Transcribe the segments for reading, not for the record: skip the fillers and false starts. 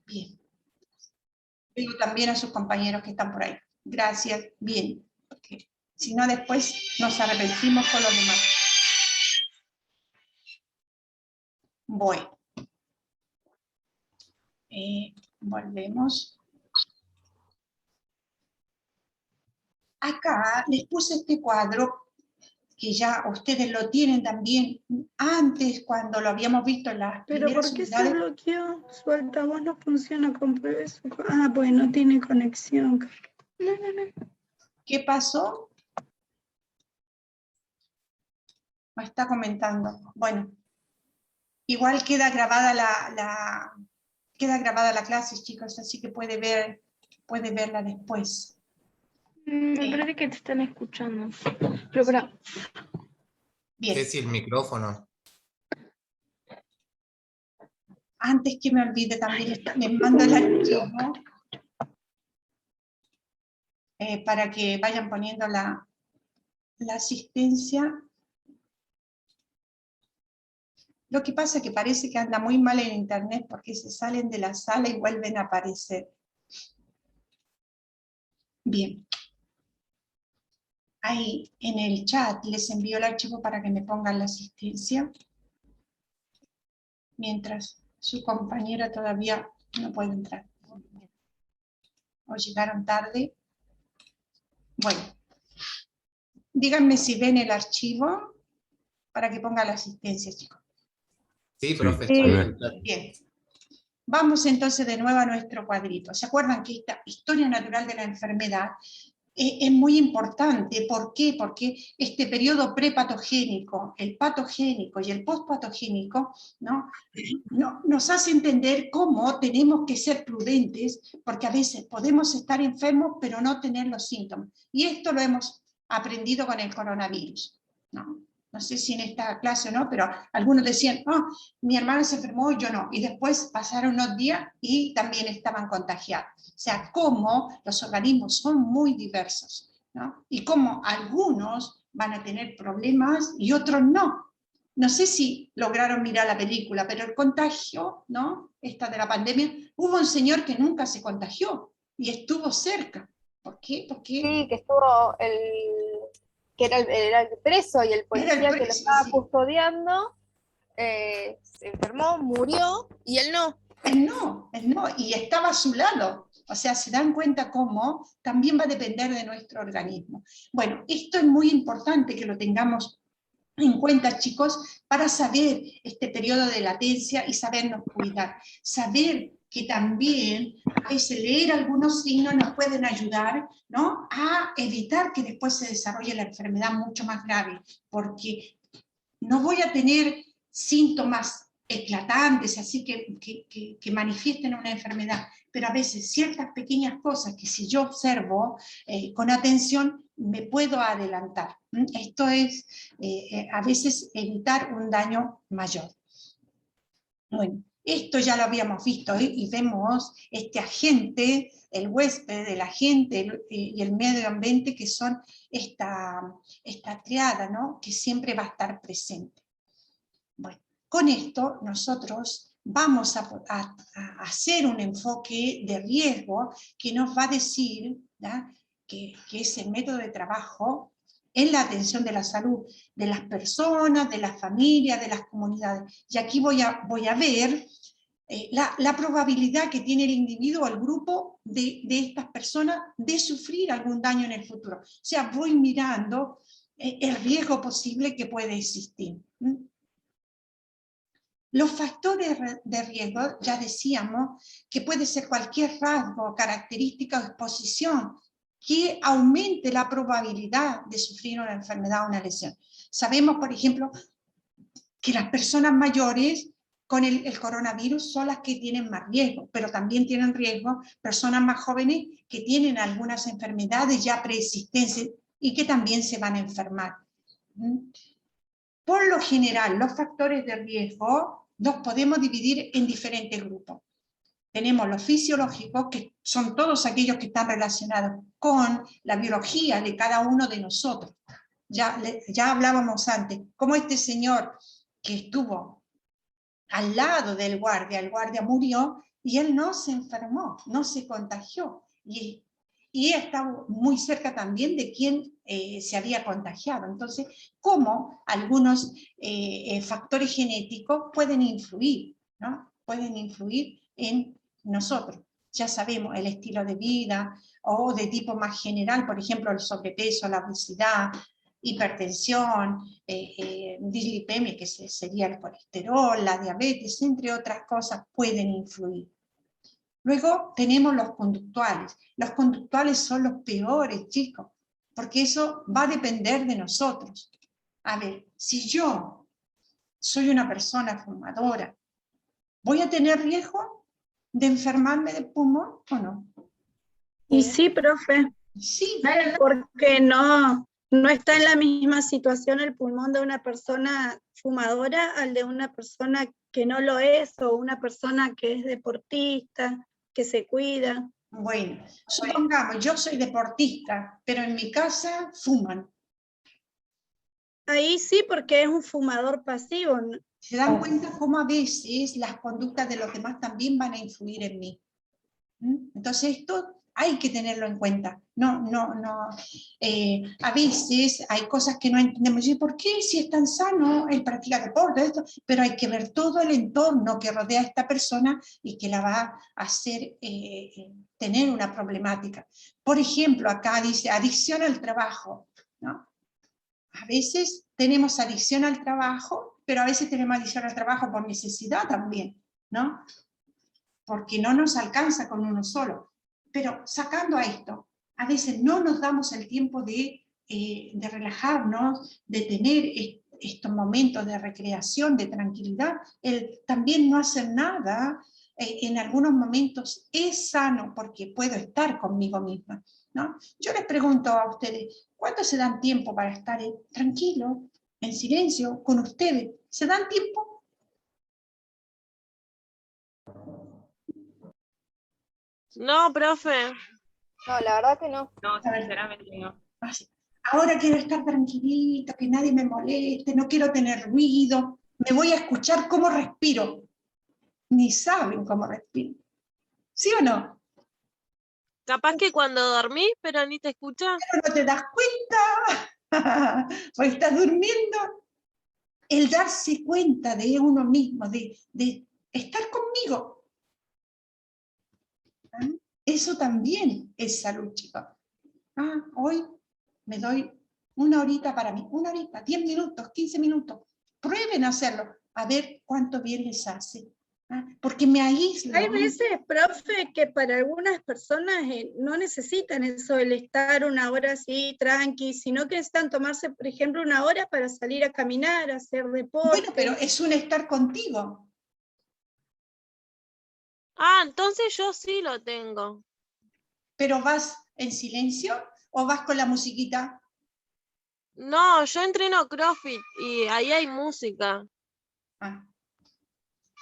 Bien. Digo también a sus compañeros que están por ahí. Gracias. Bien. Porque si no, después nos arrepentimos con los demás. Bueno. Volvemos. Acá les puse este cuadro que ya ustedes lo tienen también antes cuando lo habíamos visto en las ¿Pero primeras por qué se unidades. bloqueó? Su altavoz no funciona, compruebe eso. Ah, pues no tiene conexión. No. ¿Qué pasó? Me está comentando. Bueno, igual queda grabada la clase, chicos, así que puede verla después. Me parece que te están escuchando. Pero Bien. Ceci, el micrófono. Antes que me olvide también, les mando el archivo para que vayan poniendo la asistencia. Lo que pasa es que parece que anda muy mal en internet porque se salen de la sala y vuelven a aparecer. Bien. Ahí en el chat les envío el archivo para que me pongan la asistencia. Mientras su compañera todavía no puede entrar. O llegaron tarde. Bueno. Díganme si ven el archivo para que ponga la asistencia, chicos. Sí, profe. Bien. Vamos entonces de nuevo a nuestro cuadrito. ¿Se acuerdan que esta historia natural de la enfermedad es muy importante? ¿Por qué? Porque este periodo prepatogénico, el patogénico y el postpatogénico, ¿no? Nos hace entender cómo tenemos que ser prudentes, porque a veces podemos estar enfermos pero no tener los síntomas. Y esto lo hemos aprendido con el coronavirus, ¿no? No sé si en esta clase o no, pero algunos decían, oh, mi hermana se enfermó, yo no. Y después pasaron unos días y también estaban contagiados. O sea, cómo los organismos son muy diversos, ¿no? Y cómo algunos van a tener problemas y otros no. No sé si lograron mirar la película, pero el contagio, ¿no? Esta de la pandemia, hubo un señor que nunca se contagió y estuvo cerca. ¿Por qué? Porque sí, que estuvo era el preso y el policía que lo estaba custodiando, se enfermó, murió, y él no. Él no, y estaba a su lado. O sea, se dan cuenta cómo también va a depender de nuestro organismo. Bueno, esto es muy importante que lo tengamos en cuenta, chicos, para saber este periodo de latencia y sabernos cuidar. Saber que también a veces leer algunos signos nos pueden ayudar, ¿no?, a evitar que después se desarrolle la enfermedad mucho más grave, porque no voy a tener síntomas eclatantes, así que manifiesten una enfermedad, pero a veces ciertas pequeñas cosas que si yo observo con atención, me puedo adelantar. Esto es a veces evitar un daño mayor. Bueno, esto ya lo habíamos visto y vemos este agente, el huésped, el agente y el medio ambiente, que son esta triada, ¿no?, que siempre va a estar presente. Bueno, con esto nosotros vamos a hacer un enfoque de riesgo que nos va a decir, ¿ya?, que es el método de trabajo en la atención de la salud de las personas, de las familias, de las comunidades. Y aquí voy a ver la probabilidad que tiene el individuo o el grupo de estas personas de sufrir algún daño en el futuro. O sea, voy mirando el riesgo posible que puede existir. Los factores de riesgo, ya decíamos, que puede ser cualquier rasgo, característica o exposición que aumente la probabilidad de sufrir una enfermedad o una lesión. Sabemos, por ejemplo, que las personas mayores con el coronavirus son las que tienen más riesgo, pero también tienen riesgo personas más jóvenes que tienen algunas enfermedades ya preexistentes y que también se van a enfermar. Por lo general, los factores de riesgo los podemos dividir en diferentes grupos. Tenemos los fisiológicos, que son todos aquellos que están relacionados con la biología de cada uno de nosotros. Ya hablábamos antes, como este señor que estuvo al lado del guardia, el guardia murió, y él no se enfermó, no se contagió. Y está muy cerca también de quien se había contagiado. Entonces, ¿cómo algunos factores genéticos pueden influir, ¿no? Pueden influir en nosotros? Ya sabemos, el estilo de vida, o de tipo más general, por ejemplo, el sobrepeso, la obesidad, hipertensión, dislipemia, que sería el colesterol, la diabetes, entre otras cosas, pueden influir. Luego tenemos los conductuales. Los conductuales son los peores, chicos, porque eso va a depender de nosotros. A ver, si yo soy una persona fumadora, ¿voy a tener riesgo de enfermarme de pulmón o no? Y sí, profe, Sí, porque no está en la misma situación el pulmón de una persona fumadora al de una persona que no lo es, o una persona que es deportista, que se cuida. bueno, supongamos, yo soy deportista, pero en mi casa fuman. Ahí sí, porque es un fumador pasivo. ¿Se dan cuenta cómo a veces las conductas de los demás también van a influir en mí? Entonces esto hay que tenerlo en cuenta. A veces hay cosas que no entendemos. ¿Por qué si es tan sano el practicar deporte? Esto? Pero hay que ver todo el entorno que rodea a esta persona y que la va a hacer tener una problemática. Por ejemplo, acá dice adicción al trabajo, ¿no? A veces tenemos adicción al trabajo, pero a veces tenemos adicción al trabajo por necesidad también, ¿no? Porque no nos alcanza con uno solo. Pero sacando a esto, a veces no nos damos el tiempo de relajarnos, de tener estos momentos de recreación, de tranquilidad. El también no hacer nada, en algunos momentos es sano porque puedo estar conmigo misma, ¿no? Yo les pregunto a ustedes, ¿cuánto se dan tiempo para estar tranquilos, en silencio, con ustedes? ¿Se dan tiempo? No, profe. No, la verdad que no. No, sinceramente no. Así. Ahora quiero estar tranquilita, que nadie me moleste, no quiero tener ruido, me voy a escuchar cómo respiro. Ni saben cómo respiro. ¿Sí o no? Capaz que cuando dormís, pero ni te escuchás. Pero no te das cuenta, porque estás durmiendo. El darse cuenta de uno mismo, de estar conmigo. ¿Ah? Eso también es salud, chicos. Hoy me doy una horita para mí, una horita, 10 minutos, 15 minutos. Prueben a hacerlo, a ver cuánto bien les hace. Porque me aíslo. Hay veces, profe, que para algunas personas no necesitan eso, el estar una hora así, tranqui, sino que necesitan tomarse, por ejemplo, una hora para salir a caminar, a hacer deporte. Bueno, pero es un estar contigo. Entonces yo sí lo tengo. ¿Pero vas en silencio o vas con la musiquita? No, yo entreno CrossFit y ahí hay música.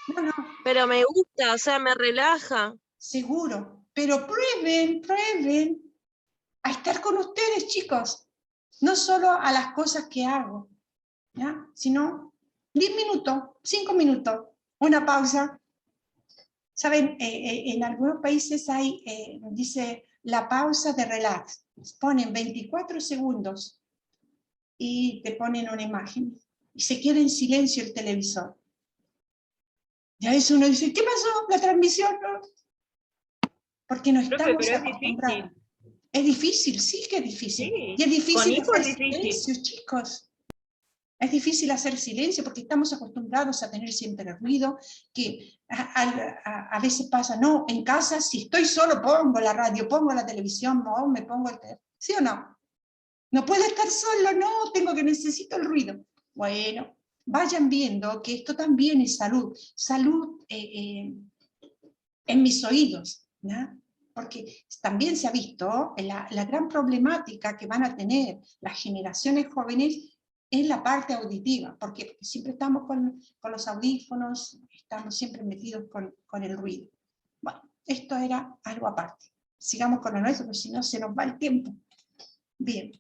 No, pero me gusta, o sea, me relaja. Seguro, pero prueben a estar con ustedes, chicos. No solo a las cosas que hago, ¿ya? Sino 10 minutos, 5 minutos, una pausa. Saben, en algunos países hay, dice, la pausa de relax. Ponen 24 segundos y te ponen una imagen. Y se queda en silencio el televisor. Y a veces uno dice, ¿qué pasó? La transmisión, ¿no? Porque no estamos Pero es acostumbrados. difícil. Es difícil, sí que es difícil. Sí. Y es difícil Con hijos hacer es difícil. silencio, chicos. Es difícil hacer silencio porque estamos acostumbrados a tener siempre ruido, que a veces pasa, no, en casa si estoy solo pongo la radio, pongo la televisión, no, me pongo el teléfono. ¿Sí o no? No puedo estar solo, no, necesito el ruido. Bueno, vayan viendo que esto también es salud. Salud en mis oídos, ¿no? Porque también se ha visto la gran problemática que van a tener las generaciones jóvenes es la parte auditiva, porque siempre estamos con los audífonos, estamos siempre metidos con el ruido. Bueno, esto era algo aparte. Sigamos con lo nuestro, porque si no se nos va el tiempo. Bien.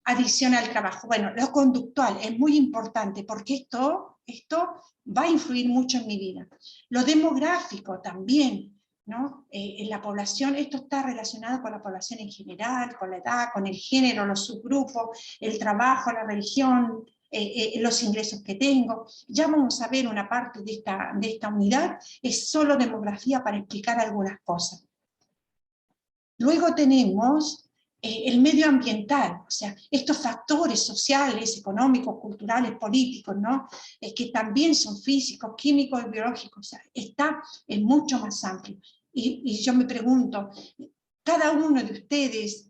Adicción al trabajo. Bueno, lo conductual es muy importante, porque esto esto va a influir mucho en mi vida. Lo demográfico también, ¿no? En la población, esto está relacionado con la población en general, con la edad, con el género, los subgrupos, el trabajo, la religión, los ingresos que tengo. Ya vamos a ver una parte de esta unidad, es solo demografía para explicar algunas cosas. Luego tenemos el medio ambiental, o sea, estos factores sociales, económicos, culturales, políticos, ¿no? Que también son físicos, químicos y biológicos, o sea, está mucho más amplio. Y yo me pregunto, cada uno de ustedes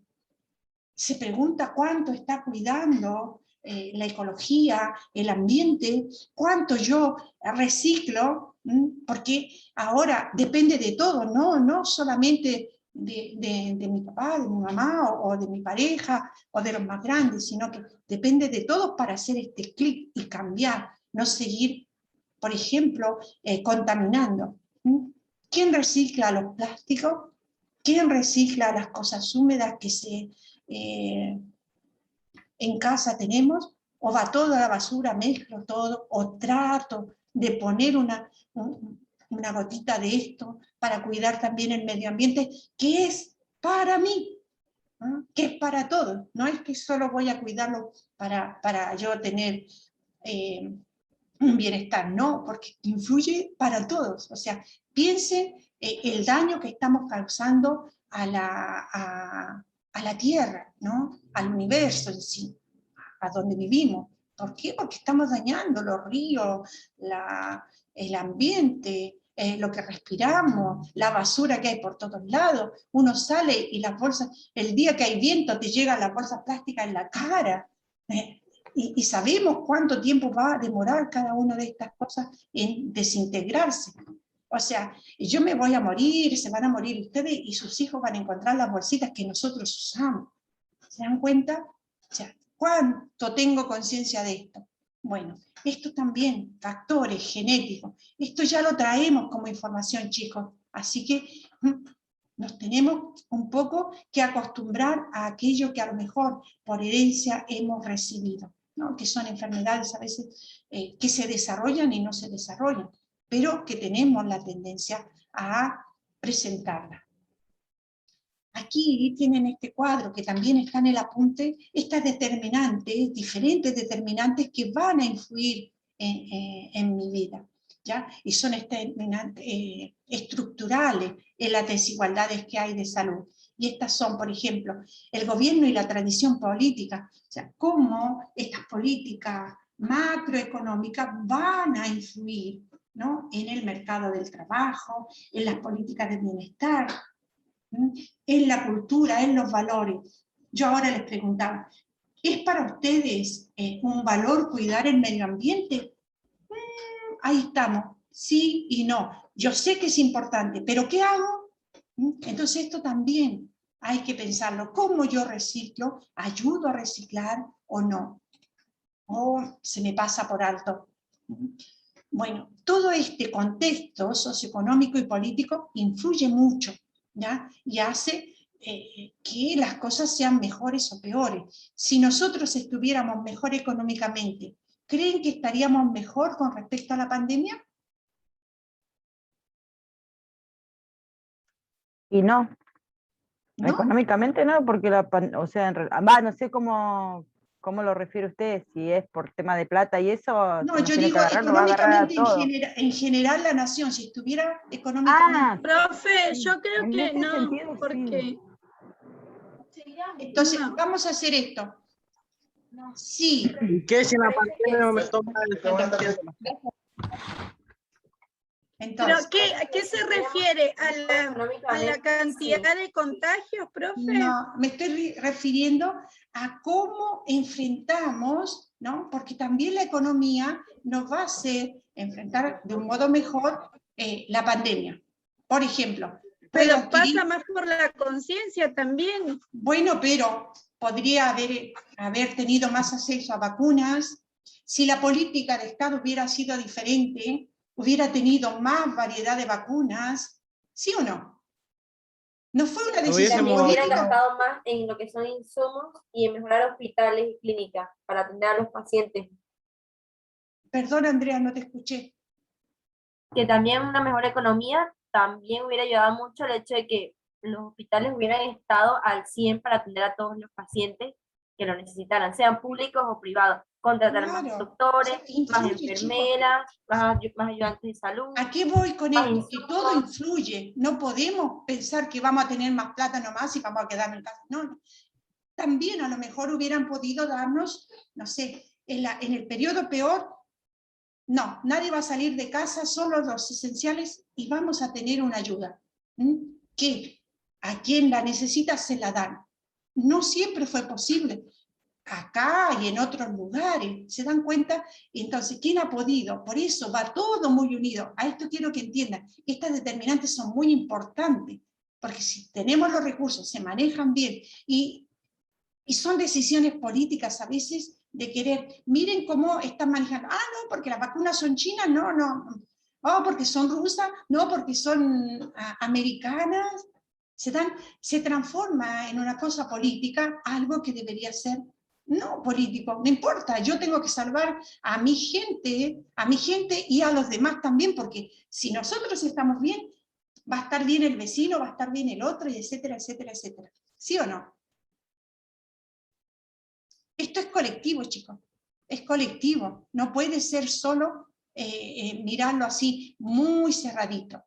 se pregunta cuánto está cuidando la ecología, el ambiente, cuánto yo reciclo, porque ahora depende de todo, no solamente de mi papá, de mi mamá o de mi pareja o de los más grandes, sino que depende de todos para hacer este clic y cambiar, no seguir, por ejemplo, contaminando. ¿Quién recicla los plásticos? ¿Quién recicla las cosas húmedas que en casa tenemos? ¿O va toda la basura, mezclo todo, o trato de poner una gotita de esto para cuidar también el medio ambiente, que es para mí, ¿no? Que es para todos? No es que solo voy a cuidarlo para yo tener un bienestar, no, porque influye para todos. O sea, piensen el daño que estamos causando a la Tierra, ¿no? Al universo en sí, a donde vivimos. ¿Por qué? Porque estamos dañando los ríos, el ambiente, lo que respiramos, la basura que hay por todos lados. Uno sale y las bolsas, el día que hay viento te llegan las bolsas plásticas en la cara. Y sabemos cuánto tiempo va a demorar cada una de estas cosas en desintegrarse. O sea, yo me voy a morir, se van a morir ustedes y sus hijos van a encontrar las bolsitas que nosotros usamos. ¿Se dan cuenta? O sea, ¿cuánto tengo conciencia de esto? Bueno, esto también, factores genéticos, esto ya lo traemos como información, chicos, así que nos tenemos un poco que acostumbrar a aquello que a lo mejor por herencia hemos recibido, ¿no? Que son enfermedades a veces que se desarrollan y no se desarrollan, pero que tenemos la tendencia a presentarlas. Aquí tienen este cuadro que también está en el apunte, estas determinantes, diferentes determinantes que van a influir en mi vida, ¿ya? Y son determinantes estructurales en las desigualdades que hay de salud. Y estas son, por ejemplo, el gobierno y la tradición política, o sea, cómo estas políticas macroeconómicas van a influir, ¿no? En el mercado del trabajo, en las políticas de bienestar, en la cultura, en los valores. Yo ahora les preguntaba, ¿es para ustedes un valor cuidar el medio ambiente? Ahí estamos, sí y no. Yo sé que es importante, pero ¿qué hago? Entonces esto también hay que pensarlo. ¿Cómo yo reciclo? ¿Ayudo a reciclar o no? ¿O se me pasa por alto? Bueno, todo este contexto socioeconómico y político influye mucho, ¿ya? Y hace que las cosas sean mejores o peores. Si nosotros estuviéramos mejor económicamente, ¿creen que estaríamos mejor con respecto a la pandemia? Y no, ¿No? económicamente no, porque o sea, no sé cómo lo refiere usted, si es por tema de plata y eso. No, si nos yo tiene digo que agarrar, nos va a agarrar a económicamente todos. en general la nación, si estuviera económicamente... Profe, Sí, yo creo en que ese no, sentido, sí. porque Entonces, no. vamos a hacer esto. Sí, ¿Qué si en la pandemia no me toma el 30%? entonces... ¿Pero a qué se refiere? ¿A la cantidad de contagios, profe? No, me estoy refiriendo a cómo enfrentamos, ¿no? Porque también la economía nos va a hacer enfrentar de un modo mejor la pandemia. Por ejemplo, Pero pasa más por la conciencia también. Bueno, pero podría haber tenido más acceso a vacunas. Si la política de Estado hubiera sido diferente, hubiera tenido más variedad de vacunas, ¿sí o no? No fue una decisión Hubiésemos- política. Hubieran gastado más en lo que son insumos y en mejorar hospitales y clínicas para atender a los pacientes. Perdón, Andrea, no te escuché. Que también una mejor economía también hubiera ayudado mucho el hecho de que los hospitales hubieran estado al 100 para atender a todos los pacientes que lo necesitaran, sean públicos o privados, contratar más Claro, doctores, o sea, influye, más enfermeras, más ayudantes de salud. ¿A qué voy con más esto? Que insumos. todo influye. No podemos pensar que vamos a tener más plata nomás y vamos a quedarnos en casa. No, no. También a lo mejor hubieran podido darnos, no sé, en el periodo peor, no, nadie va a salir de casa, solo los esenciales y vamos a tener una ayuda. Que a quien la necesita se la dan. No siempre fue posible. Acá y en otros lugares, ¿se dan cuenta? Entonces, ¿quién ha podido? Por eso va todo muy unido. A esto quiero que entiendan. Estas determinantes son muy importantes, porque si tenemos los recursos, se manejan bien, y son decisiones políticas a veces de querer, miren cómo están manejando, no, porque las vacunas son chinas, no, porque son rusas, no, porque son americanas, se transforma en una cosa política, algo que debería ser no político, no importa, yo tengo que salvar a mi gente y a los demás también, porque si nosotros estamos bien, va a estar bien el vecino, va a estar bien el otro, y etcétera, etcétera, etcétera. ¿Sí o no? Esto es colectivo, chicos, es colectivo, no puede ser solo mirarlo así, muy cerradito.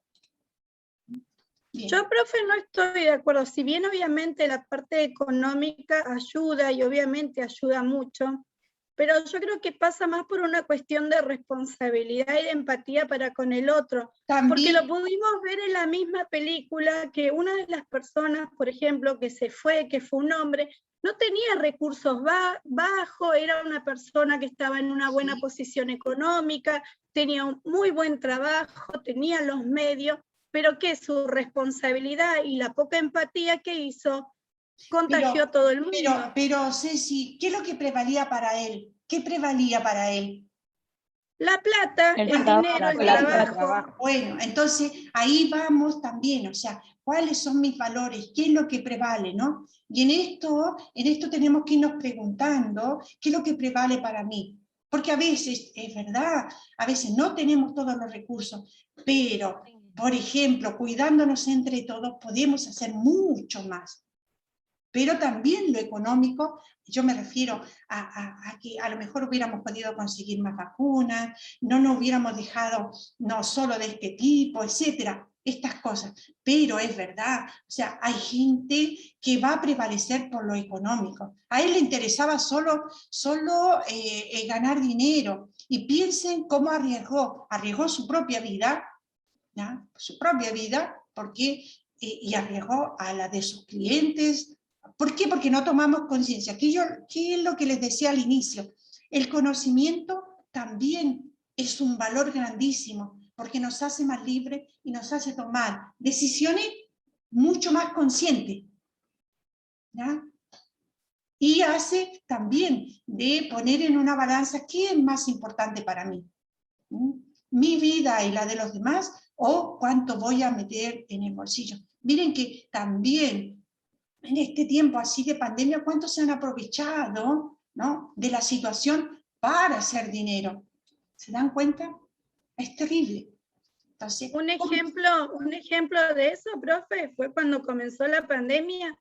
Bien. Yo, profe, no estoy de acuerdo. Si bien obviamente la parte económica ayuda y obviamente ayuda mucho, pero yo creo que pasa más por una cuestión de responsabilidad y de empatía para con el otro. También, porque lo pudimos ver en la misma película, que una de las personas, por ejemplo, que se fue, que fue un hombre, no tenía recursos bajos, era una persona que estaba en una buena posición económica, tenía un muy buen trabajo, tenía los medios, pero que su responsabilidad y la poca empatía que hizo contagió a todo el mundo. Pero Ceci, ¿qué es lo que prevalía para él? ¿Qué prevalía para él? La plata, el dinero, el trabajo. Bueno, entonces ahí vamos también, o sea, ¿cuáles son mis valores? ¿Qué es lo que prevale, no? Y en esto tenemos que irnos preguntando, ¿qué es lo que prevale para mí? Porque a veces, es verdad, a veces no tenemos todos los recursos, pero, por ejemplo, cuidándonos entre todos, podemos hacer mucho más. Pero también lo económico, yo me refiero a que a lo mejor hubiéramos podido conseguir más vacunas, no nos hubiéramos dejado no solo de este tipo, etcétera, estas cosas. Pero es verdad, o sea, hay gente que va a prevalecer por lo económico. A él le interesaba solo ganar dinero. Y piensen cómo arriesgó su propia vida, ¿no? Su propia vida, porque, y arriesgó a la de sus clientes. ¿Por qué? Porque no tomamos conciencia. ¿Qué es lo que les decía al inicio? El conocimiento también es un valor grandísimo, porque nos hace más libres y nos hace tomar decisiones mucho más conscientes, ¿ya? Y hace también de poner en una balanza qué es más importante para mí. ¿Mi vida y la de los demás? ¿O cuánto voy a meter en el bolsillo? Miren que también en este tiempo así de pandemia, ¿cuántos se han aprovechado, ¿no?, de la situación para hacer dinero? ¿Se dan cuenta? Es terrible. Entonces, un ejemplo de eso, profe, fue cuando comenzó la pandemia,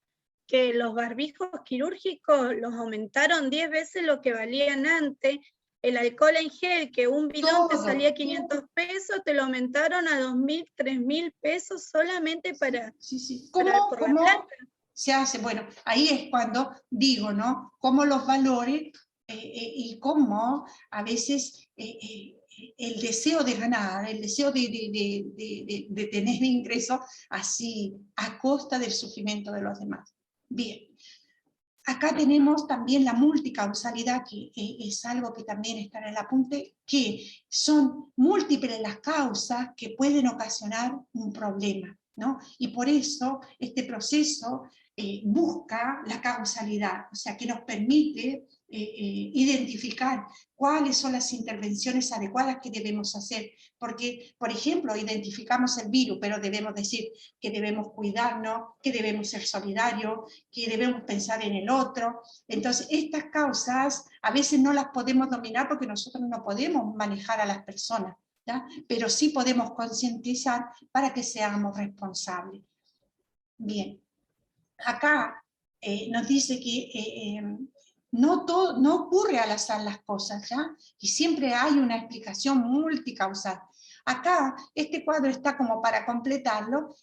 que los barbijos quirúrgicos los aumentaron 10 veces lo que valían antes. El alcohol en gel, que un bidón te salía 500 pesos, te lo aumentaron a 2.000, 3.000 pesos solamente para... Sí. ¿Cómo se hace? Bueno, ahí es cuando digo, ¿no? Cómo los valores y cómo a veces el deseo de ganar, el deseo de tener ingresos así a costa del sufrimiento de los demás. Bien. Acá tenemos también la multicausalidad, que es algo que también está en el apunte, que son múltiples las causas que pueden ocasionar un problema, ¿no? Y por eso este proceso busca la causalidad, o sea, que nos permite identificar cuáles son las intervenciones adecuadas que debemos hacer, porque, por ejemplo, identificamos el virus, pero debemos decir que debemos cuidarnos, que debemos ser solidarios, que debemos pensar en el otro. Entonces, estas causas a veces no las podemos dominar porque nosotros no podemos manejar a las personas, ¿ya? Pero sí podemos concientizar para que seamos responsables. Bien, acá nos dice que no ocurre al azar las cosas, ¿ya? Y siempre hay una explicación multicausal. Acá, este cuadro está como para completarlo,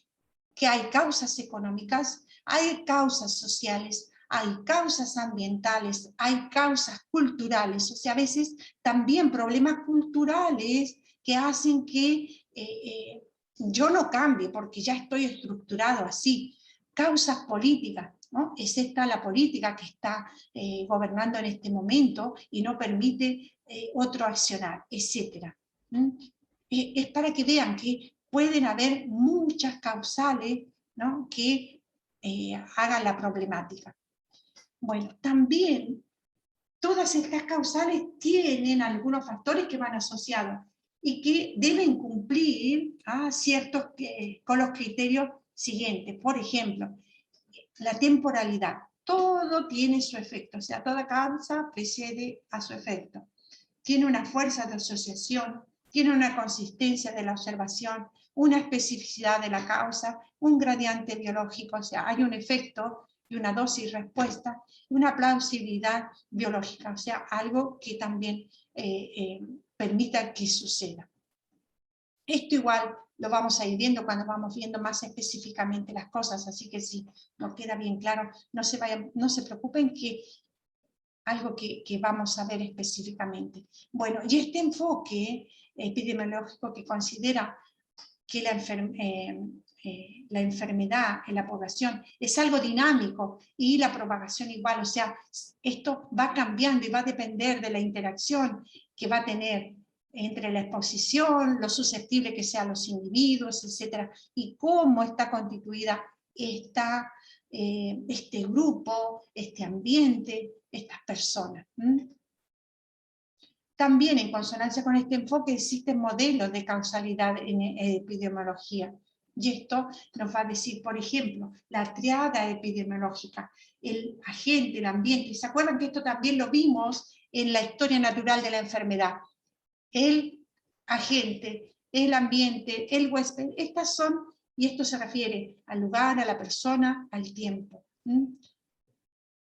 que hay causas económicas, hay causas sociales, hay causas ambientales, hay causas culturales, o sea, a veces también problemas culturales que hacen que yo no cambie, porque ya estoy estructurado así. Causas políticas, ¿no? Es esta la política que está gobernando en este momento y no permite otro accionar, etc. Es para que vean que pueden haber muchas causales, ¿no? Que hagan la problemática. Bueno, también todas estas causales tienen algunos factores que van asociados y que deben cumplir ciertos con los criterios siguientes. Por ejemplo, la temporalidad. Todo tiene su efecto, o sea, toda causa precede a su efecto. Tiene una fuerza de asociación, tiene una consistencia de la observación, una especificidad de la causa, un gradiente biológico, o sea, hay un efecto y una dosis respuesta, y una plausibilidad biológica, o sea, algo que también permita que suceda. Esto igual lo vamos a ir viendo cuando vamos viendo más específicamente las cosas, así que si no queda bien claro, no se preocupen, que algo que vamos a ver específicamente. Bueno, y este enfoque epidemiológico que considera que la enfermedad en la población es algo dinámico y la propagación igual, o sea, esto va cambiando y va a depender de la interacción que va a tener entre la exposición, lo susceptible que sean los individuos, etc. Y cómo está constituida este grupo, este ambiente, estas personas. También en consonancia con este enfoque existen modelos de causalidad en epidemiología. Y esto nos va a decir, por ejemplo, la triada epidemiológica, el agente, el ambiente. ¿Se acuerdan que esto también lo vimos en la historia natural de la enfermedad? El agente, el ambiente, el huésped, estas son, y esto se refiere al lugar, a la persona, al tiempo.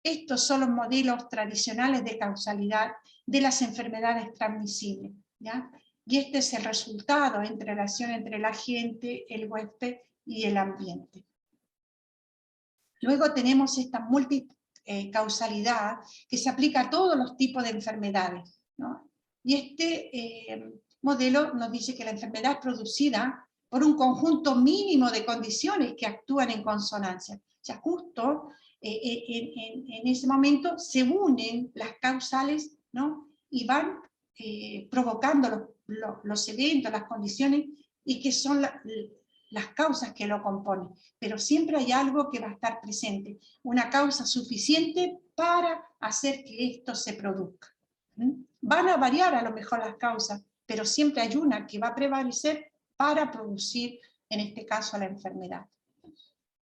Estos son los modelos tradicionales de causalidad de las enfermedades transmisibles, ¿ya? Y este es el resultado en relación entre el agente, el huésped y el ambiente. Luego tenemos esta multicausalidad que se aplica a todos los tipos de enfermedades, ¿no? Y este modelo nos dice que la enfermedad es producida por un conjunto mínimo de condiciones que actúan en consonancia. O sea, justo en ese momento se unen las causales, ¿no? Y van provocando los eventos, las condiciones, y que son las causas que lo componen. Pero siempre hay algo que va a estar presente, una causa suficiente para hacer que esto se produzca. Van a variar a lo mejor las causas, pero siempre hay una que va a prevalecer para producir, en este caso, la enfermedad.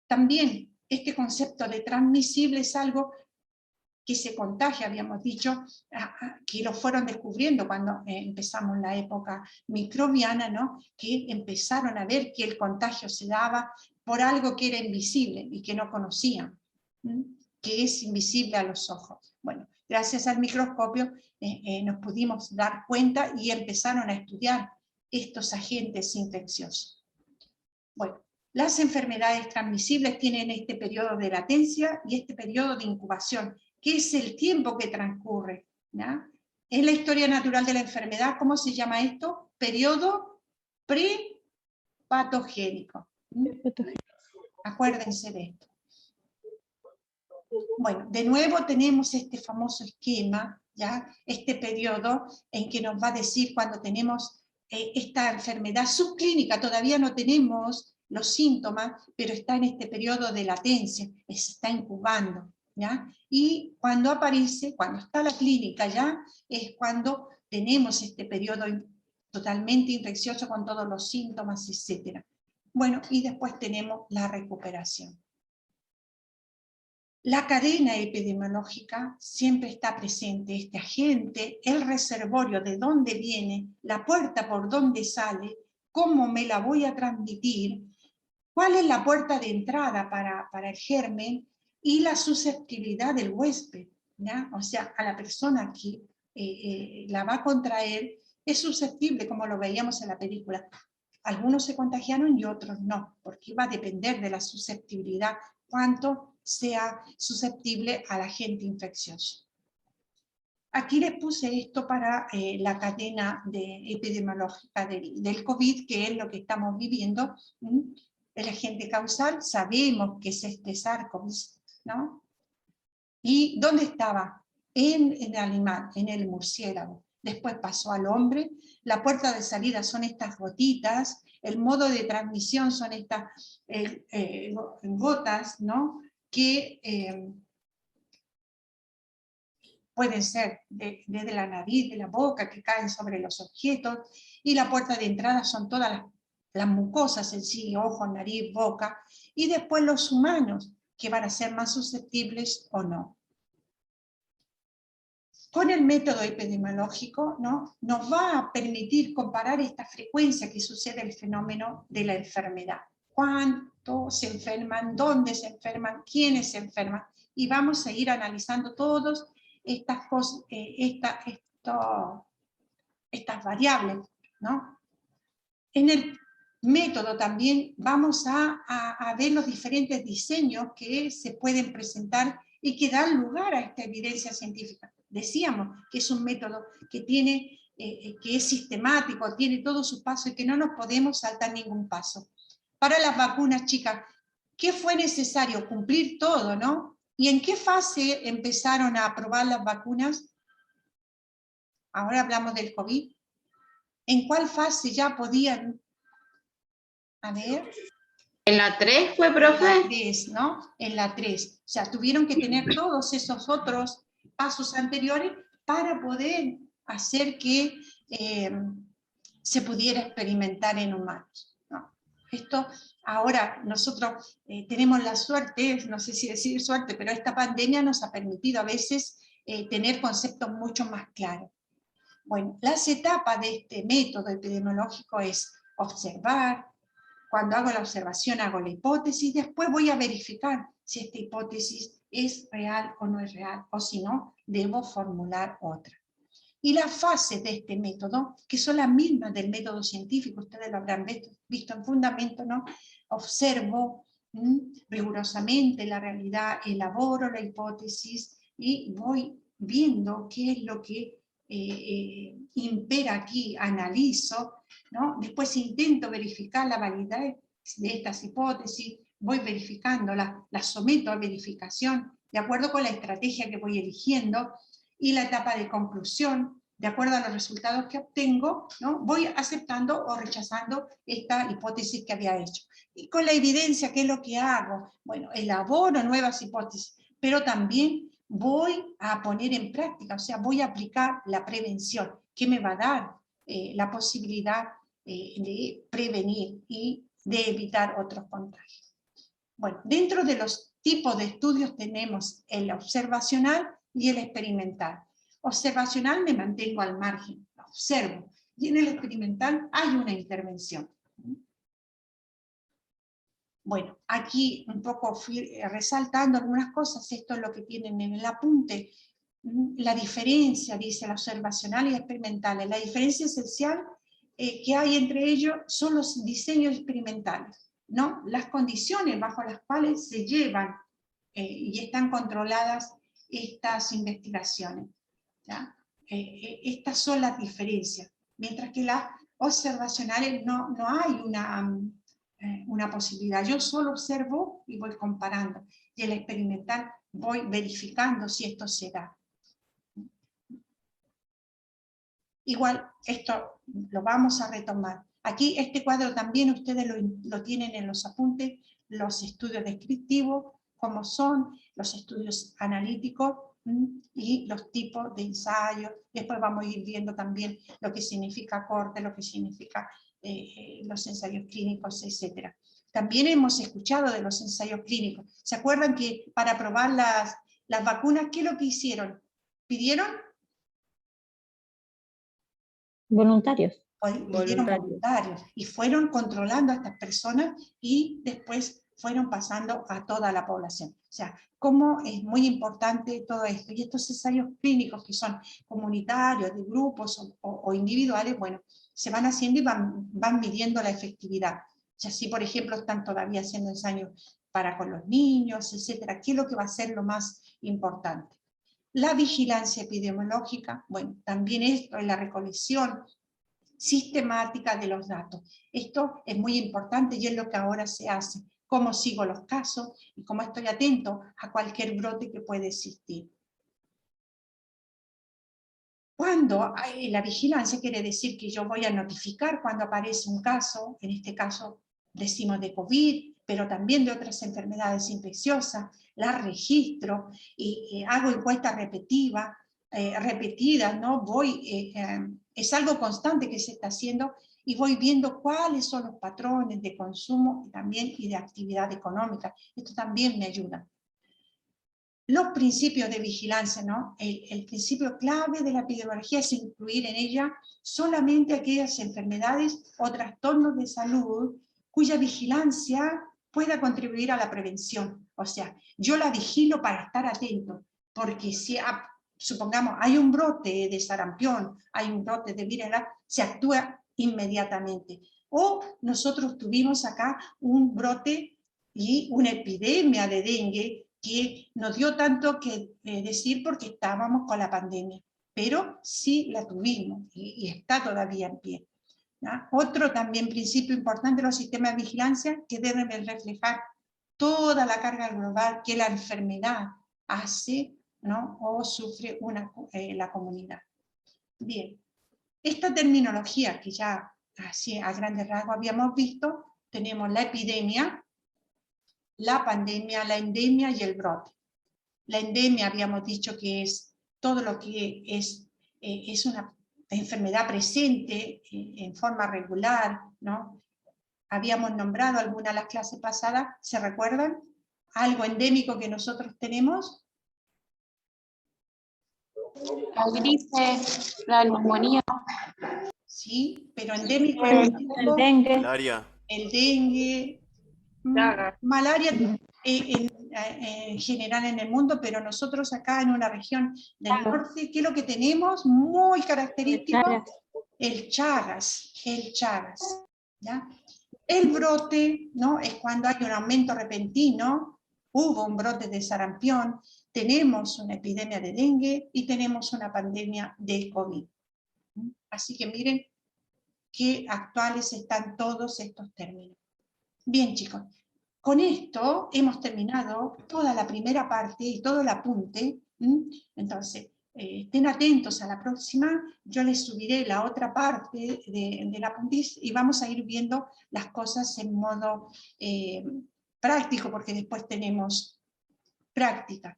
También este concepto de transmisible es algo que se contagia, habíamos dicho, que lo fueron descubriendo cuando empezamos la época microbiana, ¿no? Que empezaron a ver que el contagio se daba por algo que era invisible y que no conocían, que es invisible a los ojos. Bueno, gracias al microscopio nos pudimos dar cuenta y empezaron a estudiar estos agentes infecciosos. Bueno, las enfermedades transmisibles tienen este periodo de latencia y este periodo de incubación, que es el tiempo que transcurre, ¿ya? En la historia natural de la enfermedad, ¿cómo se llama esto? Periodo prepatogénico. Acuérdense de esto. Bueno, de nuevo tenemos este famoso esquema, ¿ya? Este periodo en que nos va a decir cuando tenemos esta enfermedad subclínica, todavía no tenemos los síntomas, pero está en este periodo de latencia, se está incubando, ¿ya? Y cuando aparece, cuando está la clínica ya, es cuando tenemos este periodo totalmente infeccioso con todos los síntomas, etc. Bueno, y después tenemos la recuperación. La cadena epidemiológica siempre está presente, este agente, el reservorio de dónde viene, la puerta por dónde sale, cómo me la voy a transmitir, cuál es la puerta de entrada para el germen y la susceptibilidad del huésped, ¿ya? O sea, a la persona que la va a contraer es susceptible, como lo veíamos en la película. Algunos se contagiaron y otros no, porque va a depender de la susceptibilidad, cuánto sea susceptible al agente infeccioso. Aquí les puse esto para la cadena epidemiológica del COVID, que es lo que estamos viviendo. El agente causal, sabemos que es este SARS-CoV, ¿no? ¿Y dónde estaba? En el animal, en el murciélago. Después pasó al hombre. La puerta de salida son estas gotitas. El modo de transmisión son estas gotas, ¿no? Que pueden ser desde la nariz, de la boca, que caen sobre los objetos. Y la puerta de entrada son todas las mucosas en sí, ojo, nariz, boca. Y después los humanos, que van a ser más susceptibles o no. Con el método epidemiológico, ¿no? Nos va a permitir comparar esta frecuencia que sucede el fenómeno de la enfermedad. Cuánto se enferman, dónde se enferman, quiénes se enferman. Y vamos a ir analizando todas estas cosas, estas variables, ¿no? En el método también vamos a ver los diferentes diseños que se pueden presentar y que dan lugar a esta evidencia científica. Decíamos que es un método que tiene, que es sistemático, tiene todos sus pasos y que no nos podemos saltar ningún paso. Para las vacunas, chicas, ¿qué fue necesario? Cumplir todo, ¿no? ¿Y en qué fase empezaron a aprobar las vacunas? Ahora hablamos del COVID. ¿En cuál fase ya podían? A ver. ¿En la 3 fue, profe? En la 3, ¿no? En la 3. O sea, tuvieron que tener todos esos otros pasos anteriores para poder hacer que se pudiera experimentar en humanos, ¿no? Esto, ahora nosotros tenemos la suerte, no sé si decir suerte, pero esta pandemia nos ha permitido a veces tener conceptos mucho más claros. Bueno, las etapas de este método epidemiológico es observar. Cuando hago la observación hago la hipótesis, después voy a verificar si esta hipótesis es real o no es real, o si no, debo formular otra. Y las fases de este método, que son las mismas del método científico, ustedes lo habrán visto en fundamento, ¿no? Observo rigurosamente la realidad, elaboro la hipótesis y voy viendo qué es lo que impera aquí, analizo, ¿no? Después intento verificar la validez de estas hipótesis, voy verificándolas, las someto a verificación de acuerdo con la estrategia que voy eligiendo, y la etapa de conclusión, de acuerdo a los resultados que obtengo, ¿no? Voy aceptando o rechazando esta hipótesis que había hecho. Y con la evidencia, ¿qué es lo que hago? Bueno, elaboro nuevas hipótesis, pero también voy a poner en práctica, o sea, voy a aplicar la prevención, que me va a dar la posibilidad de prevenir y de evitar otros contagios. Bueno, dentro de los tipos de estudios tenemos el observacional y el experimental. Observacional me mantengo al margen, observo, y en el experimental hay una intervención. Bueno, aquí un poco fui resaltando algunas cosas, esto es lo que tienen en el apunte. La diferencia, dice la observacional y experimental, la diferencia esencial que hay entre ellos son los diseños experimentales, ¿no? Las condiciones bajo las cuales se llevan y están controladas estas investigaciones, ¿ya? Estas son las diferencias, mientras que las observacionales no hay una posibilidad. Yo solo observo y voy comparando, y el experimental voy verificando si esto se da. Igual, esto lo vamos a retomar. Aquí este cuadro también ustedes lo tienen en los apuntes, los estudios descriptivos, cómo son los estudios analíticos y los tipos de ensayos. Después vamos a ir viendo también lo que significa corte, lo que significa los ensayos clínicos, etc. También hemos escuchado de los ensayos clínicos. ¿Se acuerdan que para probar las vacunas, qué es lo que hicieron? ¿Pidieron? Voluntarios. Pidieron voluntarios y fueron controlando a estas personas y después fueron pasando a toda la población. O sea, cómo es muy importante todo esto. Y estos ensayos clínicos que son comunitarios, de grupos o individuales, bueno, se van haciendo y van midiendo la efectividad. Y así, por ejemplo, están todavía haciendo ensayos para con los niños, etcétera. ¿Qué es lo que va a ser lo más importante? La vigilancia epidemiológica, bueno, también esto es la recolección sistemática de los datos. Esto es muy importante y es lo que ahora se hace. Cómo sigo los casos y cómo estoy atento a cualquier brote que puede existir. Cuando la vigilancia quiere decir que yo voy a notificar cuando aparece un caso, en este caso decimos de COVID, pero también de otras enfermedades infecciosas, las registro y hago encuestas repetidas, ¿no? Es algo constante que se está haciendo y voy viendo cuáles son los patrones de consumo también y de actividad económica. Esto también me ayuda. Los principios de vigilancia, ¿no? El principio clave de la epidemiología es incluir en ella solamente aquellas enfermedades o trastornos de salud cuya vigilancia pueda contribuir a la prevención. O sea, yo la vigilo para estar atento, porque si, supongamos, hay un brote de sarampión, hay un brote de viruela, se actúa inmediatamente. O nosotros tuvimos acá un brote y una epidemia de dengue que nos dio tanto que decir porque estábamos con la pandemia, pero sí la tuvimos y está todavía en pie. ¿No? Otro también principio importante de los sistemas de vigilancia que deben reflejar toda la carga global que la enfermedad hace, ¿no? O sufre la comunidad. Bien, esta terminología que ya así a grandes rasgos habíamos visto, tenemos la epidemia, la pandemia, la endemia y el brote. La endemia habíamos dicho que es todo lo que es una enfermedad presente en forma regular, ¿no? Habíamos nombrado alguna de las clases pasadas, ¿se recuerdan? Algo endémico que nosotros tenemos. La gripe, la neumonía. Sí, pero endémico El dengue. el dengue, malaria en general en el mundo, pero nosotros acá en una región del norte, ¿qué es lo que tenemos? Muy característico, el Chagas, ¿ya? El brote, ¿no? Es cuando hay un aumento repentino, hubo un brote de sarampión, tenemos una epidemia de dengue y tenemos una pandemia de COVID. Así que miren qué actuales están todos estos términos. Bien, chicos, con esto hemos terminado toda la primera parte y todo el apunte. Entonces, estén atentos a la próxima, yo les subiré la otra parte del apunte y vamos a ir viendo las cosas en modo práctico, porque después tenemos práctica.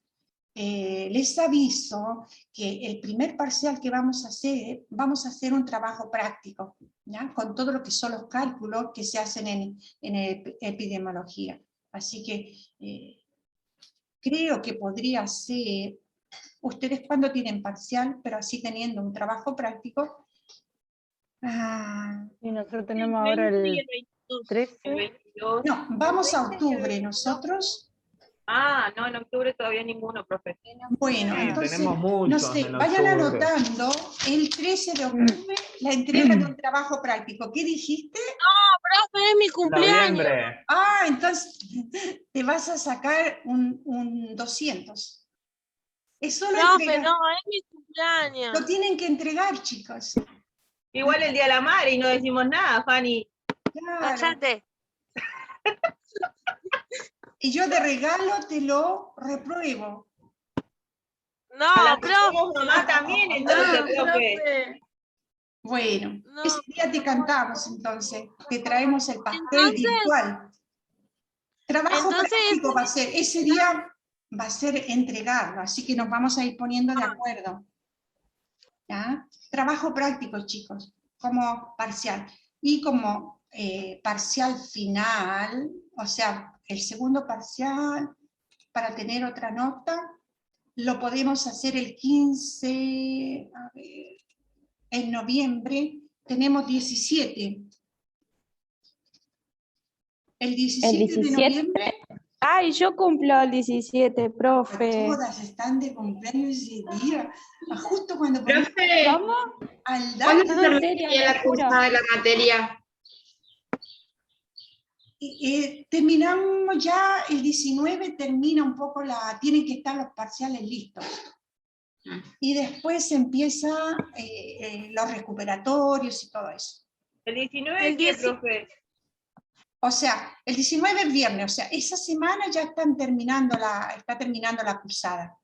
Les aviso que el primer parcial que vamos a hacer un trabajo práctico, ¿ya? Con todo lo que son los cálculos que se hacen en epidemiología. Así que creo que podría ser, ustedes cuando tienen parcial, pero así teniendo un trabajo práctico. Y nosotros tenemos ahora el 13. No, vamos a octubre nosotros. No, en octubre todavía ninguno, profe. Bueno, Sí, entonces, tenemos muchos no sé, en vayan octubre. anotando el 13 de octubre la entrega de un trabajo práctico. ¿Qué dijiste? Profe, es mi cumpleaños. Noviembre. Entonces te vas a sacar un 200. Es solo Profe, entregar. no, es mi cumpleaños. Lo tienen que entregar, chicos. Igual el Día de la Madre y no decimos nada, Fanny. Claro. Cállate. Y yo de regalo te lo repruebo. No, A la que profe. somos mamá también, entonces, profe. Bueno, No. ese día te cantamos entonces, te traemos el pastel Entonces- virtual. Trabajo Entonces- práctico va a ser, ese día va a ser entregarlo, así que nos vamos a ir poniendo de acuerdo. ¿Ya? Trabajo práctico, chicos, como parcial. Y como parcial final, o sea, el segundo parcial, para tener otra nota, lo podemos hacer el 15, a ver, en noviembre, tenemos 17. El 17 de noviembre, Ay, yo cumplo el 17, profe. todas están de cumpleaños ese día, justo cuando ponemos Profe, ¿Cómo? al ¿cuándo dar, No, se en serio, termina la te juro. cursada de la materia? terminamos ya el 19, termina un poco tienen que estar los parciales listos. Y después empieza los recuperatorios y todo eso. ¿El 19 El qué, 10. profe? O sea, el 19 es viernes, o sea, esa semana ya está terminando la cursada.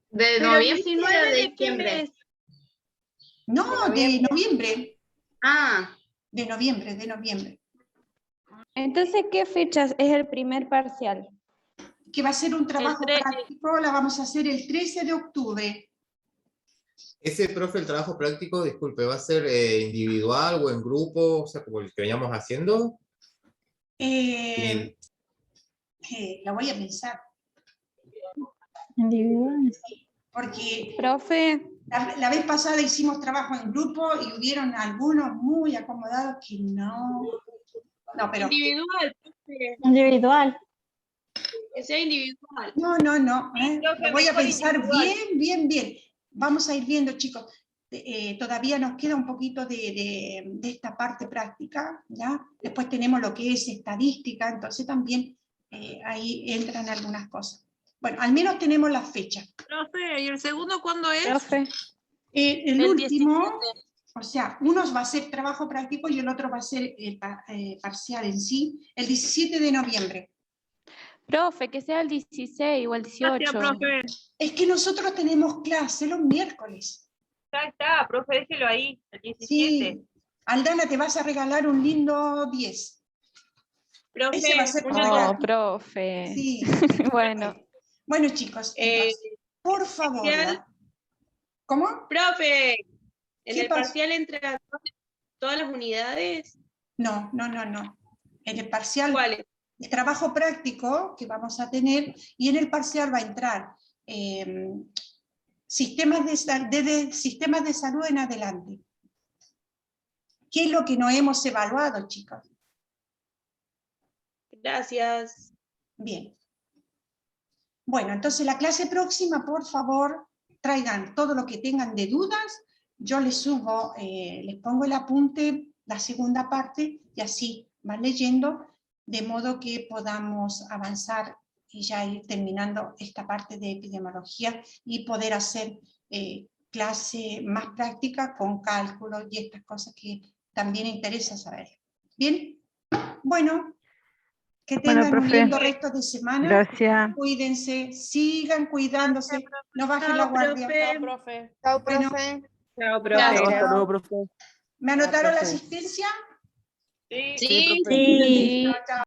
¿De Pero el noviembre 19 o de de qué diciembre? mes. No, de noviembre. Ah, De noviembre. Entonces, ¿qué fechas es el primer parcial? Que va a ser un trabajo tre- práctico, la vamos a hacer el 13 de octubre. Ese, profe, el trabajo práctico, disculpe, ¿va a ser individual o en grupo? O sea, como el que veníamos haciendo. La voy a pensar, Individual. porque Profe, la vez pasada hicimos trabajo en grupo y hubieron algunos muy acomodados que no. No, pero Individual, profe, individual. que sea individual. no. profe, Lo voy a mejor pensar individual. bien. Vamos a ir viendo, chicos. Todavía nos queda un poquito de esta parte práctica, ¿ya? Después tenemos lo que es estadística, entonces también ahí entran algunas cosas. Bueno, al menos tenemos la fecha. Profe, ¿y el segundo cuándo es? Profe, El El último, 17. o sea, uno va a ser trabajo práctico y el otro va a ser parcial en sí, el 17 de noviembre. profe, que sea el 16 o el 18. Gracias, profe. Es que nosotros tenemos clase los miércoles. Ya está, profe, déjelo ahí, el 17. Sí. Aldana, te vas a regalar un lindo 10. Profe, Ese va a ser tu Oh, regalo. profe. Sí. Bueno, Bueno, chicos, entonces, por favor. parcial- ¿Cómo? Profe, ¿en ¿Qué el pasa? parcial entran todas las unidades? No. En el parcial, ¿Cuáles? el trabajo práctico que vamos a tener, y en el parcial va a entrar sistemas de salud en adelante. ¿Qué es lo que no hemos evaluado, chicos? Gracias. Bien. Bueno, entonces la clase próxima, por favor, traigan todo lo que tengan de dudas. Yo les subo, les pongo el apunte, la segunda parte, y así van leyendo, de modo que podamos avanzar y ya ir terminando esta parte de epidemiología y poder hacer clase más práctica con cálculos y estas cosas que también interesa saber. ¿Bien? Bueno, que Bueno, tengan un profe, lindo resto de semana. gracias. Cuídense, sigan cuidándose, no bajen la Chao, guardia. profe. Chao, profe. Chao, Bueno, profe. Chao, Gracias. profe. Hasta luego, profe. ¿Me anotaron la profe. asistencia? Sí. Sí, profe. sí. Chao, chao.